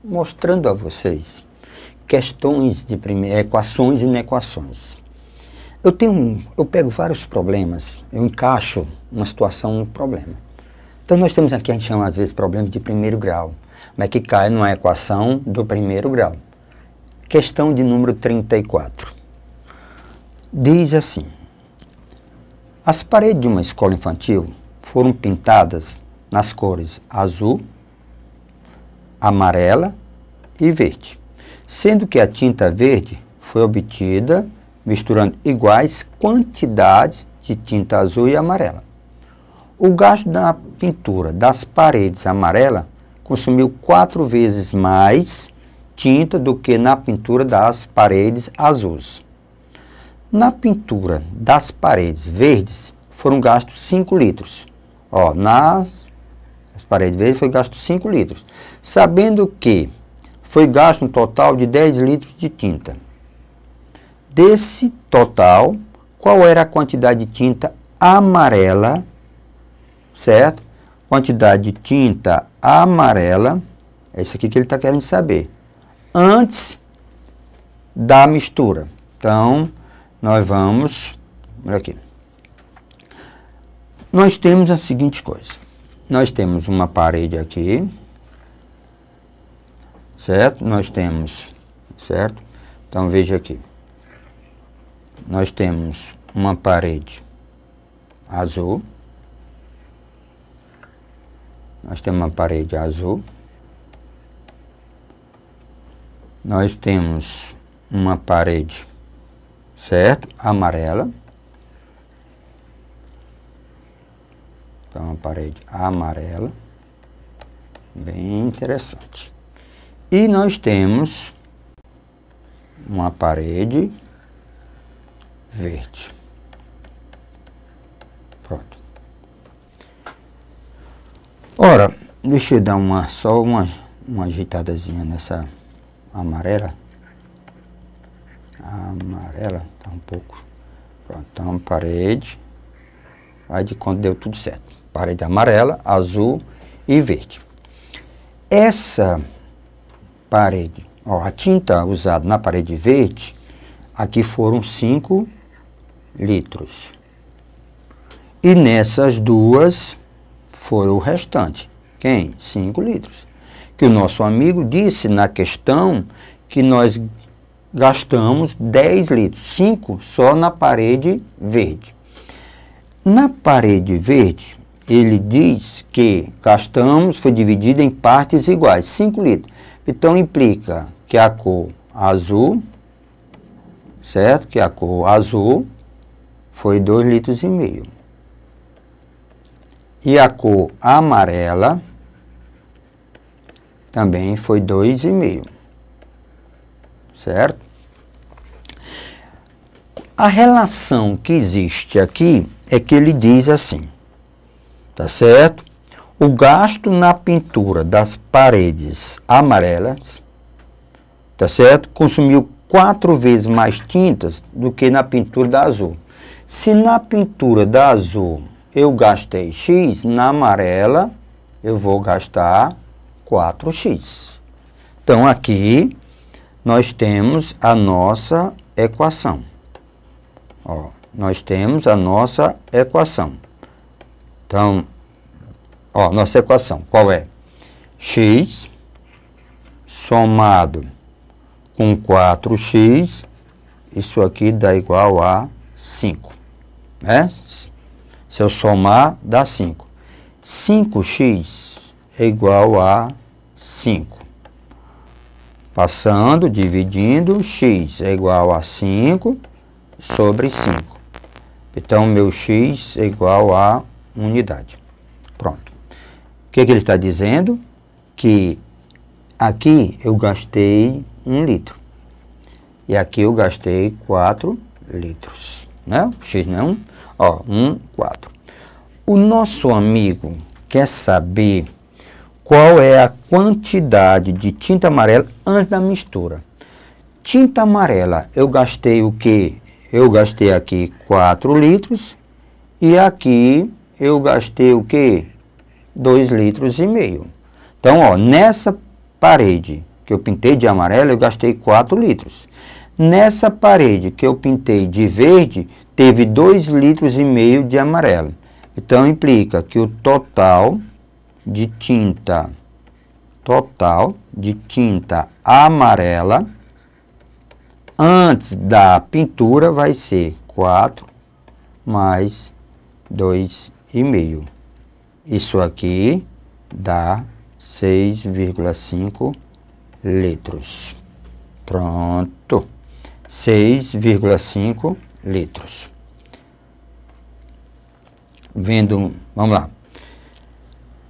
mostrando a vocês questões de equações e inequações. Eu pego vários problemas, eu encaixo uma situação no problema. Então nós temos aqui, a gente chama às vezes problemas de primeiro grau, mas que cai numa equação do primeiro grau. Questão de número 34. Diz assim: as paredes de uma escola infantil foram pintadas nas cores azul, amarela e verde, sendo que a tinta verde foi obtida misturando iguais quantidades de tinta azul e amarela. O gasto da pintura das paredes amarela consumiu 4 vezes mais tinta do que na pintura das paredes azuis. Na pintura das paredes verdes foram gastos 5 litros. Nas paredes verdes foi gasto 5 litros, sabendo que foi gasto um total de 10 litros de tinta. Desse total, qual era a quantidade de tinta amarela, certo? Quantidade de tinta amarela, é isso aqui que ele está querendo saber, antes da mistura. Então, nós vamos, olha aqui. Nós temos a seguinte coisa. Nós temos uma parede aqui, certo? Nós temos, certo? Então, veja aqui. Nós temos uma parede azul. Nós temos uma parede azul. Nós temos uma parede, certo? Amarela. Então, uma parede amarela. Bem interessante. E nós temos uma parede verde. Pronto. Ora, deixa eu dar só uma ajeitadazinha nessa amarela. Amarela, tá um pouco. Pronto, então parede. Vai de conta, deu tudo certo. Parede amarela, azul e verde. Essa parede, a tinta usada na parede verde, aqui foram 5 litros. E nessas duas foram o restante. Quem? 5 litros. Que o nosso amigo disse na questão que nós gastamos 10 litros. 5 só na parede verde. Na parede verde, ele diz que gastamos, foi dividido em partes iguais, 5 litros. Então implica que a cor azul, certo? Que a cor azul foi 2,5 litros. E a cor amarela também foi 2,5. Certo? A relação que existe aqui é que ele diz assim, tá certo? O gasto na pintura das paredes amarelas, tá certo? Consumiu 4 vezes mais tintas do que na pintura da azul. Se na pintura da azul eu gastei X, na amarela eu vou gastar 4x. Então aqui nós temos a nossa equação. Nós temos a nossa equação. Então, nossa equação, qual é? X somado com 4x, isso aqui dá igual a 5, né? Se eu somar, dá 5. 5x é igual a 5. Passando, dividindo, x é igual a 5 sobre 5. Então, meu x é igual a unidade. Pronto. O que ele está dizendo? Que aqui eu gastei 1 litro. E aqui eu gastei 4 litros. Né? X não. 4. O nosso amigo quer saber qual é a quantidade de tinta amarela antes da mistura. Tinta amarela, eu gastei o quê? Eu gastei aqui 4 litros e aqui eu gastei o quê? 2,5 litros. Então, nessa parede que eu pintei de amarelo, eu gastei 4 litros. Nessa parede que eu pintei de verde, teve 2,5 litros de amarelo. Então, implica que o total de tinta amarela antes da pintura vai ser 4 mais 2,5. Isso aqui dá 6,5 litros. Pronto. 6,5 litros. Vamos lá.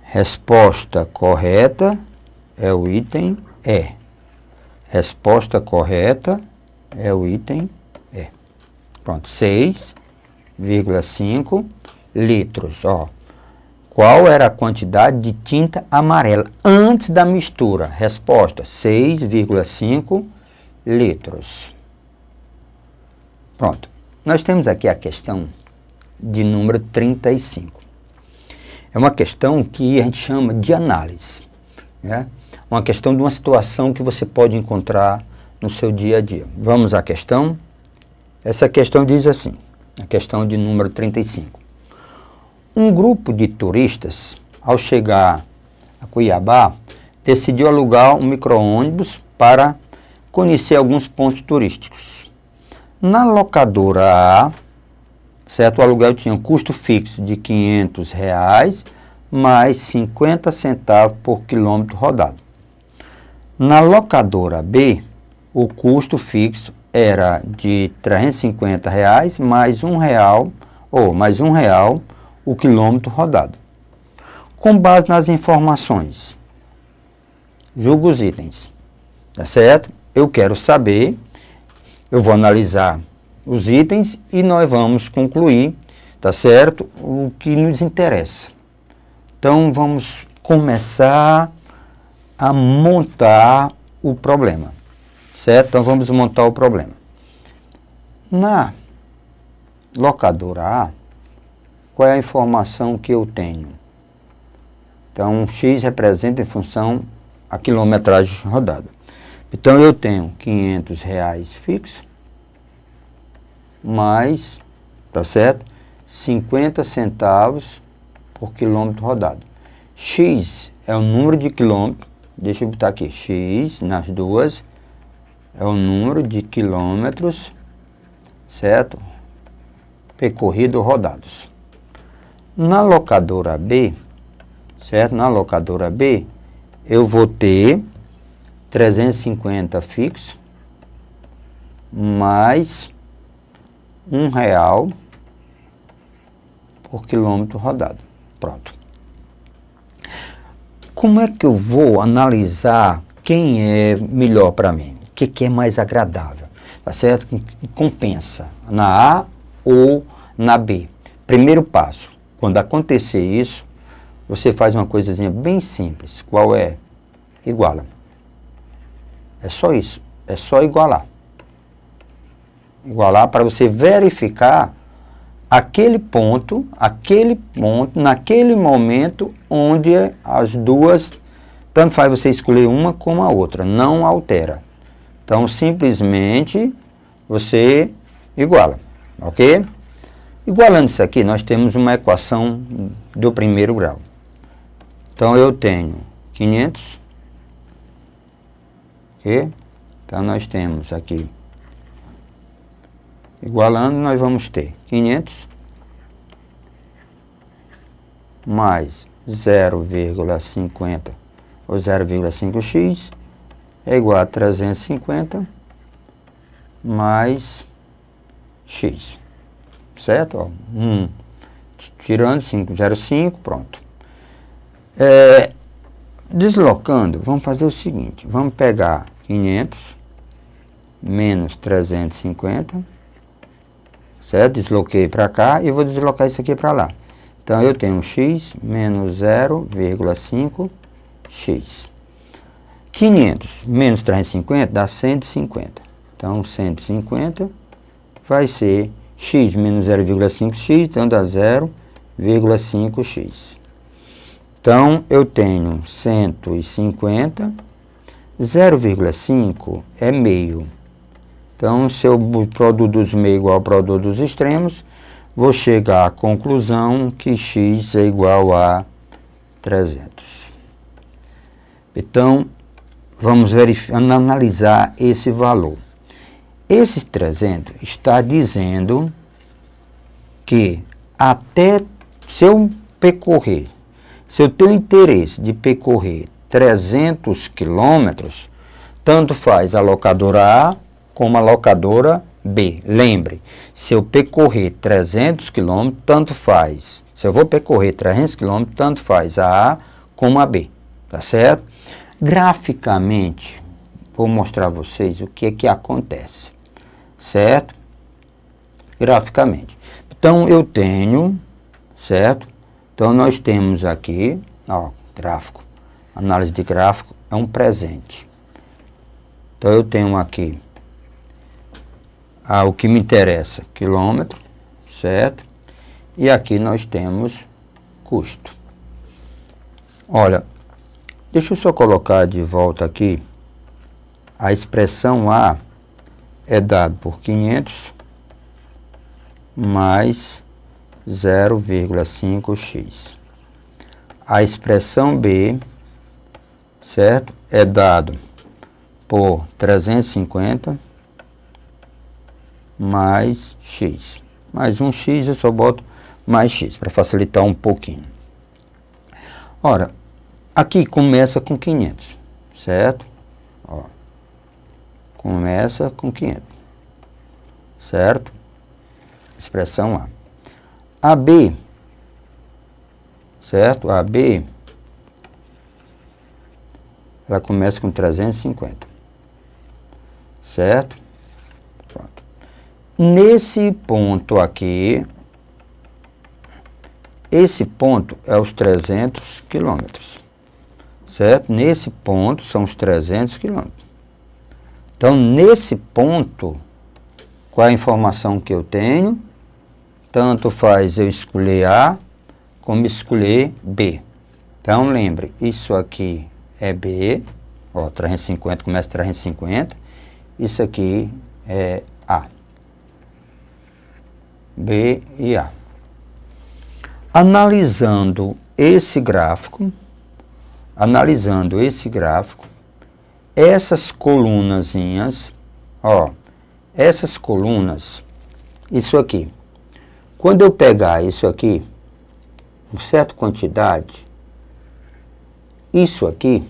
Resposta correta é o item E. Resposta correta é o item E. Pronto, 6,5 litros. Ó. Qual era a quantidade de tinta amarela antes da mistura? Resposta, 6,5 litros. Pronto. Nós temos aqui a questão de número 35. É uma questão que a gente chama de análise, né? Uma questão de uma situação que você pode encontrar no seu dia a dia. Vamos à questão. Essa questão diz assim, a questão de número 35. Um grupo de turistas, ao chegar a Cuiabá, decidiu alugar um micro-ônibus para conhecer alguns pontos turísticos. Na locadora A, certo, o aluguel tinha um custo fixo de R$500 mais 50 centavos por quilômetro rodado. Na locadora B, o custo fixo era de R$350 mais R$1 o quilômetro rodado. Com base nas informações, julgo os itens, tá certo? Eu quero saber, eu vou analisar os itens e nós vamos concluir, tá certo? O que nos interessa. Então, vamos começar a montar o problema, certo? Então, vamos montar o problema. Na locadora A, qual é a informação que eu tenho? Então, X representa em função a quilometragem rodada. Então, eu tenho R$500 fixo, mais, tá certo? 50 centavos por quilômetro rodado. X é o número de quilômetros, deixa eu botar aqui, X nas duas, é o número de quilômetros, certo? Percorrido rodados. Na locadora B, certo? Na locadora B, eu vou ter 350 fixo, mais R$1 por quilômetro rodado. Pronto. Como é que eu vou analisar quem é melhor para mim? O que é mais agradável? Tá certo? Compensa na A ou na B. Primeiro passo, quando acontecer isso, você faz uma coisinha bem simples. Qual é? Iguala. É só isso. É só igualar. Igualar para você verificar aquele ponto, naquele momento onde as duas, tanto faz você escolher uma como a outra, não altera. Então, simplesmente, você iguala, ok? Igualando isso aqui, nós temos uma equação do primeiro grau. Então, eu tenho 500, ok? Então, nós temos aqui, igualando, nós vamos ter 500 mais 0,50 ou 0,5x é igual a 350 mais x, certo? Ó, tirando 5,05, pronto. Deslocando, vamos fazer o seguinte, vamos pegar 500 menos 350, certo? Desloquei para cá e vou deslocar isso aqui para lá. Então, eu tenho x menos 0,5x. 500 menos 350 dá 150. Então, 150 vai ser x menos 0,5x, então dá 0,5x. Então, eu tenho 150 0,5 é meio. Então, se o produto dos meios é igual ao produto dos extremos, vou chegar à conclusão que x é igual a 300. Então, vamos analisar esse valor. Esse 300 está dizendo que até se eu tenho interesse de percorrer 300 quilômetros, tanto faz a locadora A como a locadora B. Lembre, se eu percorrer 300 quilômetros, tanto faz. Se eu vou percorrer 300 quilômetros, tanto faz a A como a B. Tá certo? Graficamente, vou mostrar a vocês o que é que acontece. Certo? Graficamente. Então, eu tenho, certo? Então, nós temos aqui, ó, gráfico. Análise de gráfico é um presente. Então, eu tenho aqui o que me interessa, quilômetro, certo? E aqui nós temos custo. Olha, deixa eu só colocar de volta aqui. A expressão A é dada por 500 mais 0,5x. A expressão B, certo? É dado por 350 mais x. Mais um x, eu só boto mais x, para facilitar um pouquinho. Ora, aqui começa com 500, certo? Ó, começa com 500, certo? Expressão A. A B, certo? A B, ela começa com 350, certo? Pronto. Nesse ponto aqui, esse ponto é os 300 quilômetros, certo? Nesse ponto são os 300 quilômetros. Então, nesse ponto, qual é a informação que eu tenho? Tanto faz eu escolher A, como escolher B. Então, lembre, isso aqui é B, ó, 350, começa 350, isso aqui é A. B e A. Analisando esse gráfico, essas colunazinhas, ó, essas colunas, isso aqui, quando eu pegar isso aqui, uma certa quantidade, isso aqui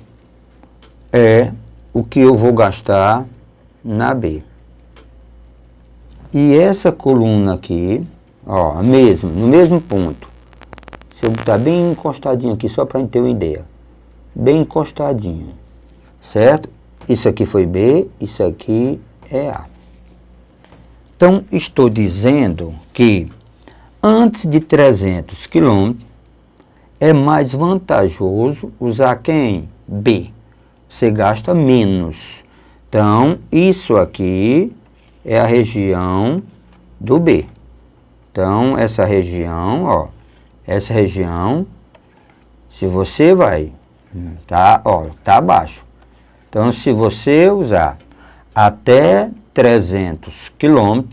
é o que eu vou gastar na B. E essa coluna aqui, ó, no mesmo ponto, se eu botar bem encostadinho aqui, só para a gente ter uma ideia, bem encostadinho, certo? Isso aqui foi B, isso aqui é A. Então, estou dizendo que antes de 300 km, é mais vantajoso usar quem? B. Você gasta menos. Então, isso aqui é a região do B. Então, essa região, ó, essa região, se você vai, tá, ó, tá abaixo. Então, se você usar até 300 km,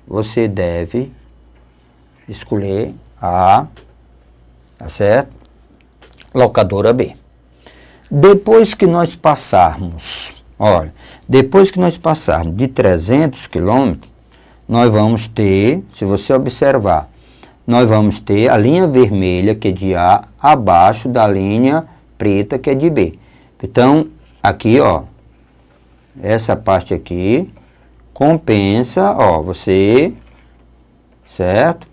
você deve escolher a, tá certo? Locadora B. Depois que nós passarmos, olha, depois que nós passarmos de 300 km, nós vamos ter, se você observar, nós vamos ter a linha vermelha, que é de A, abaixo da linha preta, que é de B. Então, aqui, ó, essa parte aqui compensa, ó, você, certo?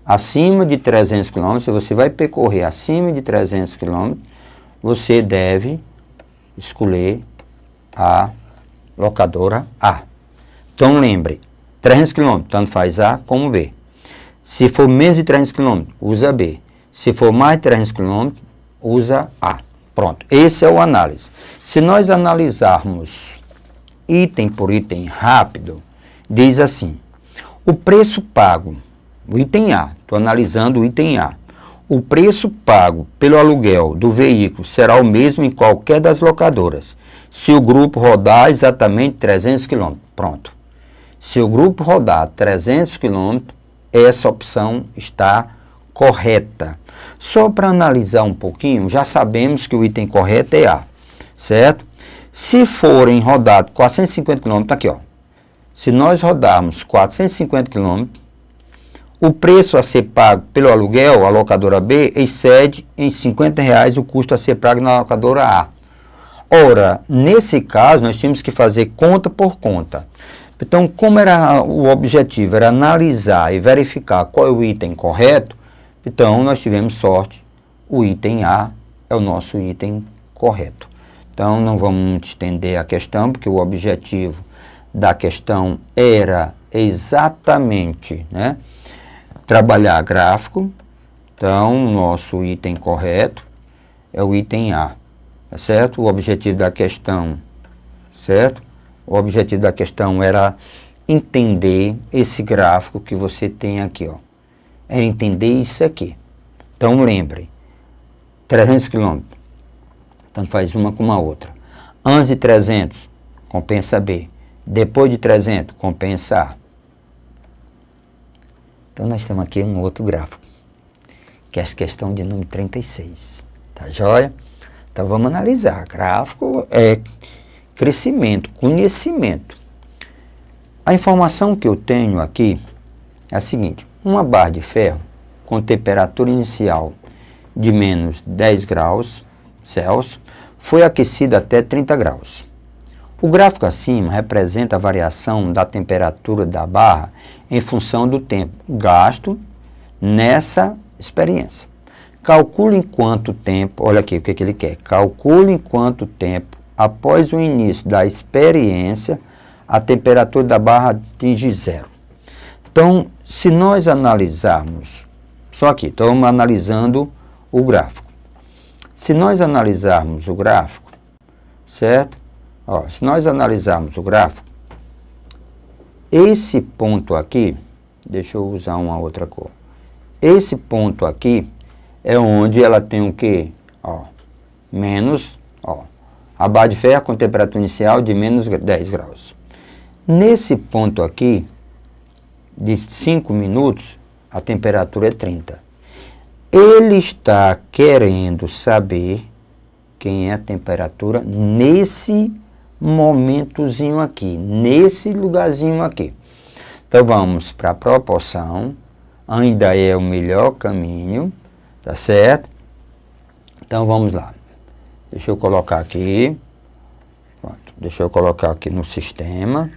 Acima de 300 km, se você vai percorrer acima de 300 km, você deve escolher a locadora A. Então, lembre, 300 km, tanto faz A como B. Se for menos de 300 km, usa B. Se for mais de 300 km, usa A. Pronto, esse é o análise. Se nós analisarmos item por item rápido, diz assim, o preço pago, o item A, estou analisando o item A. O preço pago pelo aluguel do veículo será o mesmo em qualquer das locadoras. Se o grupo rodar exatamente 300 km, pronto. Se o grupo rodar 300 km, essa opção está correta. Só para analisar um pouquinho, já sabemos que o item correto é A, certo? Se forem rodados 450 km, tá aqui, ó. Se nós rodarmos 450 km, o preço a ser pago pelo aluguel, a locadora B, excede em R$50 o custo a ser pago na locadora A. Ora, nesse caso, nós tínhamos que fazer conta por conta. Então, como era o objetivo, era analisar e verificar qual é o item correto, então nós tivemos sorte, o item A é o nosso item correto. Então, não vamos estender a questão, porque o objetivo da questão era exatamente, né, trabalhar gráfico. Então, o nosso item correto é o item A. Tá certo? O objetivo da questão, certo? O objetivo da questão era entender esse gráfico que você tem aqui, ó. Era entender isso aqui. Então, lembre, 300 km, tanto faz uma como a outra. Antes de 300, compensa B. Depois de 300, compensa A. Então, nós temos aqui um outro gráfico, que é a questão de número 36. Tá joia? Então, vamos analisar. Gráfico é crescimento, conhecimento. A informação que eu tenho aqui é a seguinte. Uma barra de ferro com temperatura inicial de menos 10 graus Celsius foi aquecida até 30 graus. O gráfico acima representa a variação da temperatura da barra em função do tempo gasto nessa experiência. Calcule em quanto tempo, olha aqui o que ele quer, calcule em quanto tempo, após o início da experiência, a temperatura da barra atinge zero. Então, se nós analisarmos, só aqui, estamos analisando o gráfico. Se nós analisarmos o gráfico, certo? Ó, se nós analisarmos o gráfico, esse ponto aqui, deixa eu usar uma outra cor, esse ponto aqui, é onde ela tem o quê? Ó, menos, ó, a barra de ferro com temperatura inicial de menos 10 graus. Nesse ponto aqui, de 5 minutos, a temperatura é 30. Ele está querendo saber quem é a temperatura nesse momentozinho aqui, nesse lugarzinho aqui. Então, vamos para a proporção, ainda é o melhor caminho. Tá certo? Então, vamos lá. Deixa eu colocar aqui. Pronto. Deixa eu colocar aqui no sistema.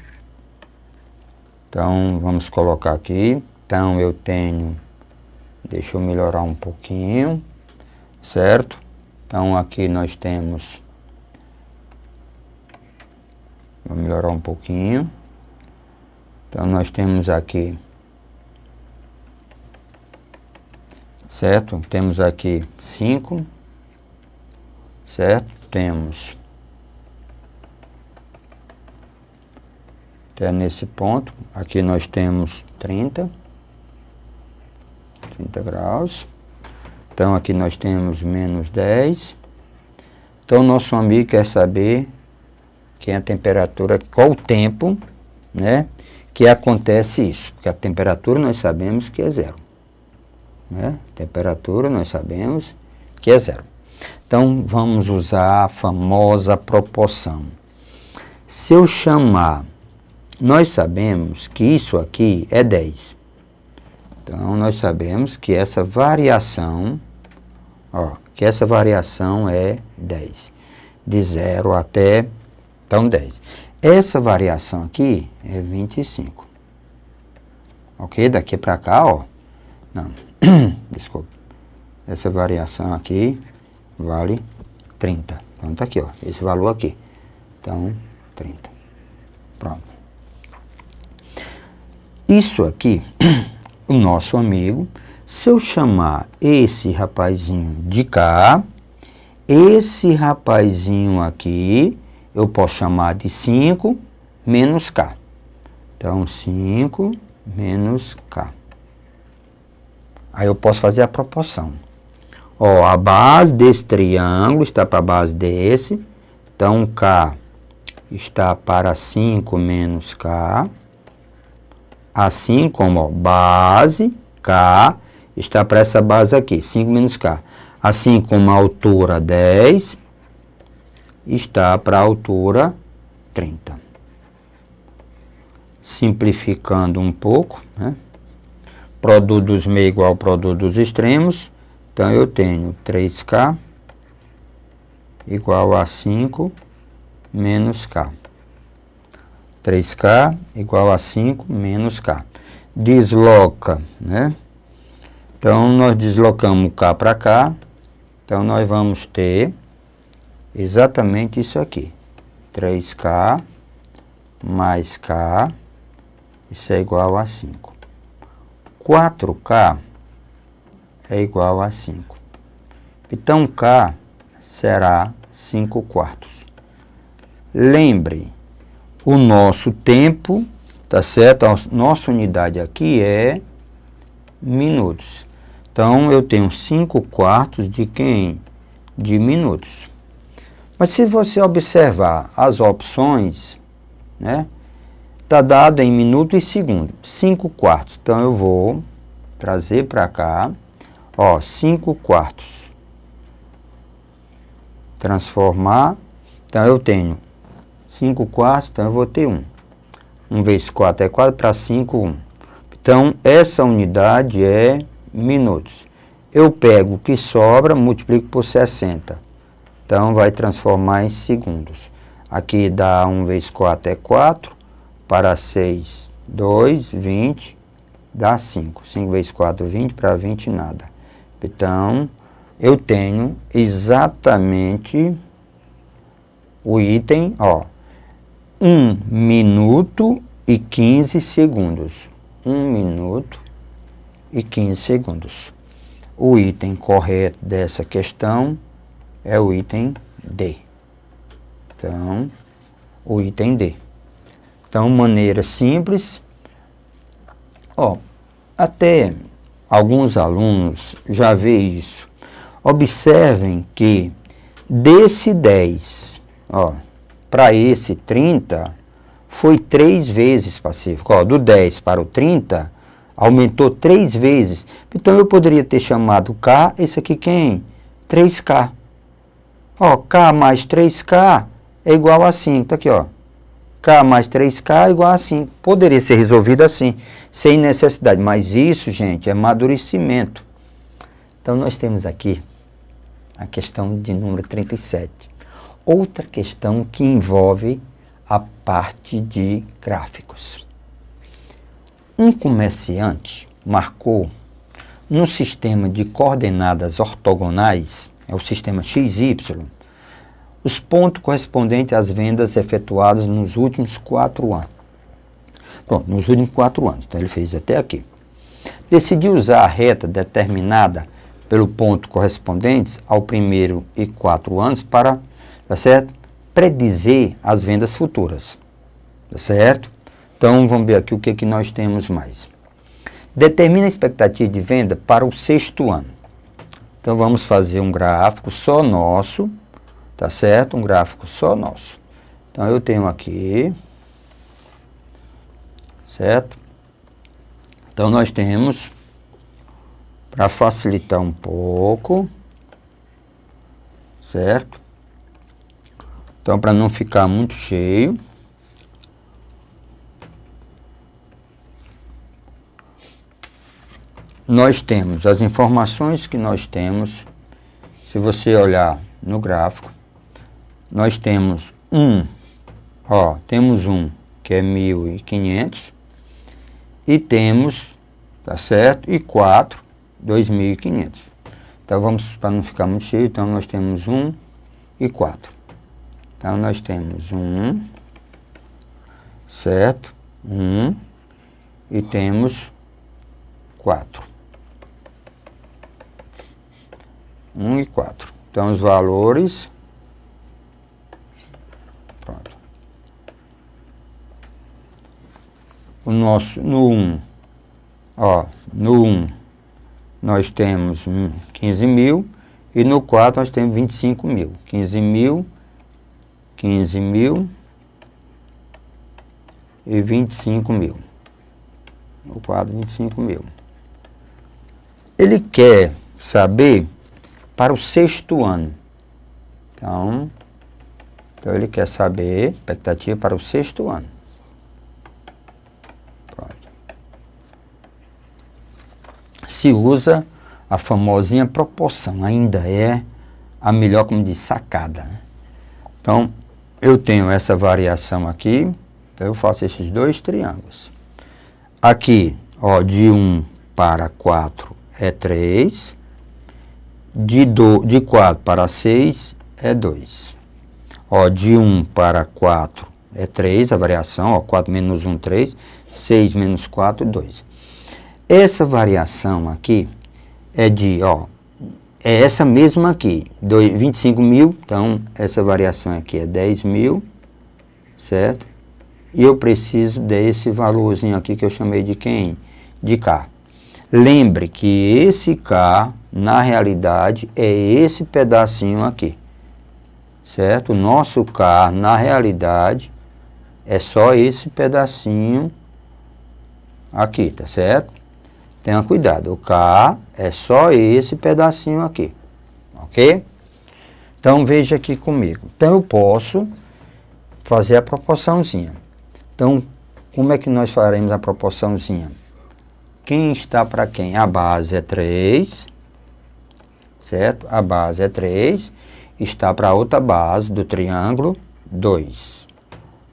Então, vamos colocar aqui. Então, eu tenho... Deixa eu melhorar um pouquinho. Certo? Então, aqui nós temos... Vou melhorar um pouquinho. Então, nós temos aqui... Certo? Temos aqui 5, certo? Temos até nesse ponto, aqui nós temos 30 graus. Então, aqui nós temos menos 10. Então, nosso amigo quer saber que a temperatura, qual o tempo, né, que acontece isso. Porque a temperatura nós sabemos que é zero. Né? Temperatura, nós sabemos que é zero. Então, vamos usar a famosa proporção. Se eu chamar, nós sabemos que isso aqui é 10. Então, nós sabemos que essa variação, ó, que essa variação é 10. De 0 até, então, 10. Essa variação aqui é 25. Ok? Daqui para cá, ó. Não. Desculpa, essa variação aqui vale 30. Então, tá aqui, ó, esse valor aqui. Então, 30. Pronto. Isso aqui, o nosso amigo, se eu chamar esse rapazinho de cá, esse rapazinho aqui, eu posso chamar de 5 menos K. Então, 5 menos K. Aí eu posso fazer a proporção. Ó, a base desse triângulo está para a base desse. Então, K está para 5 menos K, assim como ó, base K está para essa base aqui, 5 menos K. Assim como a altura 10 está para a altura 30. Simplificando um pouco, né? Produto dos meios igual ao produto dos extremos. Então, eu tenho 3K igual a 5 menos K. 3K igual a 5 menos K. Desloca, né? Então, nós deslocamos K para cá. Então, nós vamos ter exatamente isso aqui. 3K mais K, isso é igual a 5. 4K é igual a 5. Então, K será 5 quartos. Lembre, o nosso tempo, tá certo? A nossa unidade aqui é minutos. Então, eu tenho 5 quartos de quem? De minutos. Mas se você observar as opções, né? Está dado em minuto e segundo. 5 quartos. Então, eu vou trazer para cá, ó, 5 quartos. Transformar. Então, eu tenho 5 quartos, então eu vou ter 1. 1 vezes 4 é 4, para 5, 1. Então, essa unidade é minutos. Eu pego o que sobra, multiplico por 60. Então, vai transformar em segundos. Aqui dá 1 vezes 4 é 4, para 6, 2, 20, dá 5. 5 vezes 4, 20, para 20, nada. Então, eu tenho exatamente o item, ó, 1 minuto e 15 segundos. 1 minuto e 15 segundos. O item correto dessa questão é o item D. Então, o item D. Então, maneira simples. Ó, até alguns alunos já vê isso. Observem que desse 10, ó, para esse 30, foi 3 vezes pacífico. Ó, do 10 para o 30, aumentou 3 vezes. Então, eu poderia ter chamado K, esse aqui quem? 3K. Ó, K mais 3K é igual a 5. Tá aqui, ó. K mais 3K é igual a 5. Poderia ser resolvido assim, sem necessidade. Mas isso, gente, é amadurecimento. Então, nós temos aqui a questão de número 37. Outra questão que envolve a parte de gráficos. Um comerciante marcou num sistema de coordenadas ortogonais, é o sistema XY, os pontos correspondentes às vendas efetuadas nos últimos 4 anos. Pronto, nos últimos 4 anos. Então, ele fez até aqui. Decidiu usar a reta determinada pelo ponto correspondente ao primeiro e 4 anos para, tá certo? Predizer as vendas futuras. Tá certo? Então, vamos ver aqui o que nós temos mais. Determina a expectativa de venda para o 6º ano. Então, vamos fazer um gráfico só nosso. Tá certo? Um gráfico só nosso. Então, eu tenho aqui, certo? Então, nós temos, para facilitar um pouco, certo? Então, para não ficar muito cheio, nós temos as informações que nós temos. Se você olhar no gráfico, nós temos temos um que é 1.500 e temos, tá certo? E 4, 2.500. Então, vamos, para não ficar muito cheio, então nós temos 1 e 4. Então, nós temos 1, certo? 1 e temos 4. 1 e 4. Então, os valores... Pronto. O nosso, no 1, ó, no 1 nós temos 15.000 e no 4 nós temos 25.000. 15.000, 15.000 e 25 mil. O quadro 25 mil. Ele quer saber para o 6º ano. Então ele quer saber, expectativa para o 6º ano. Pronto. Se usa a famosinha proporção, ainda é a melhor, como diz, sacada. Então, eu tenho essa variação aqui, então eu faço esses dois triângulos. Aqui, ó, de 1 para 4 é 3, de 4 para 6 é 2. Ó, de 1 para 4 é 3, a variação, ó, 4 menos 1, 3, 6 menos 4, 2. Essa variação aqui é de, ó, é essa mesma aqui, 25 mil, então essa variação aqui é 10 mil, certo? E eu preciso desse valorzinho aqui que eu chamei de quem? De K. Lembre que esse K, na realidade, é esse pedacinho aqui, certo? O nosso K, na realidade, é só esse pedacinho aqui, tá certo? Tenha cuidado, o K é só esse pedacinho aqui, ok? Então, veja aqui comigo. Então, eu posso fazer a proporçãozinha. Então, como é que nós faremos a proporçãozinha? Quem está para quem? A base é 3, certo? A base é 3, está para outra base do triângulo 2.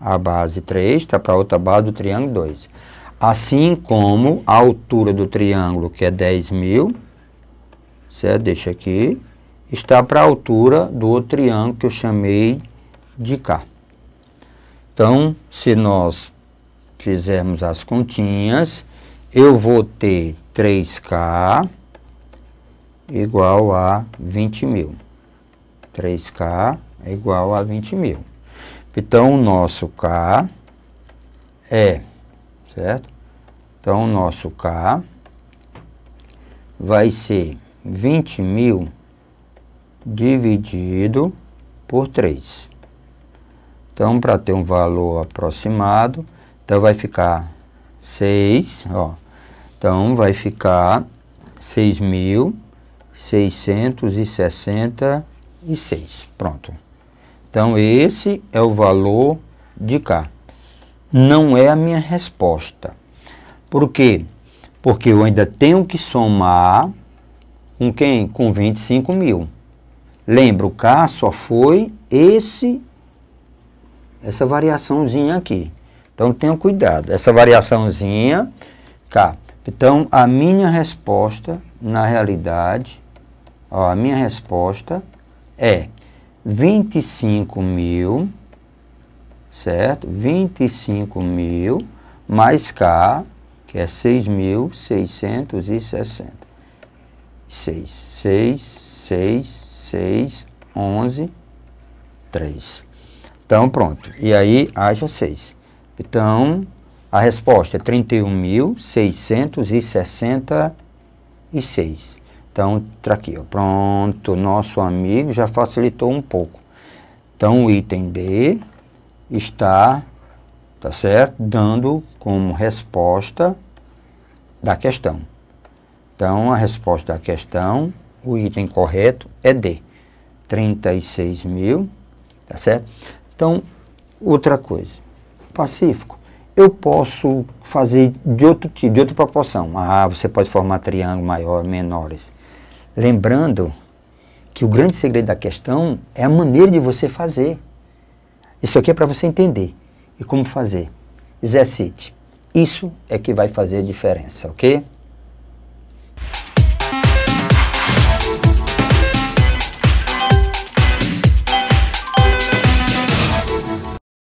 A base 3 está para outra base do triângulo 2. Assim como a altura do triângulo, que é 10 mil, certo? Deixa aqui, está para a altura do outro triângulo que eu chamei de K. Então, se nós fizermos as continhas, eu vou ter 3K igual a 20 mil. 3K é igual a 20 mil. Então, o nosso K é, certo? Então, o nosso K vai ser 20 mil dividido por 3. Então, para ter um valor aproximado, então vai ficar 6, ó. Então, vai ficar 6.666. Pronto. Então, esse é o valor de K. Não é a minha resposta. Por quê? Porque eu ainda tenho que somar com quem? Com 25 mil. Lembra, o K só foi essa variaçãozinha aqui. Então, tenham cuidado. Essa variaçãozinha, K. Então, a minha resposta, na realidade, ó, a minha resposta é 25 mil, certo? 25 mil mais K, que é 6.660. 6, 11, 3. Então, pronto. E aí, haja 6. Então, a resposta é 31.666. Então, tá aqui, ó. Pronto. Nosso amigo já facilitou um pouco. Então, o item D está, tá certo? Dando como resposta da questão. Então, a resposta da questão, o item correto é D. 36 mil, tá certo? Então, outra coisa. Pacífico. Eu posso fazer de outro tipo, de outra proporção. Ah, você pode formar triângulo maior, menores. Lembrando que o grande segredo da questão é a maneira de você fazer. Isso aqui é para você entender. E como fazer? Exercite. Isso é que vai fazer a diferença, ok?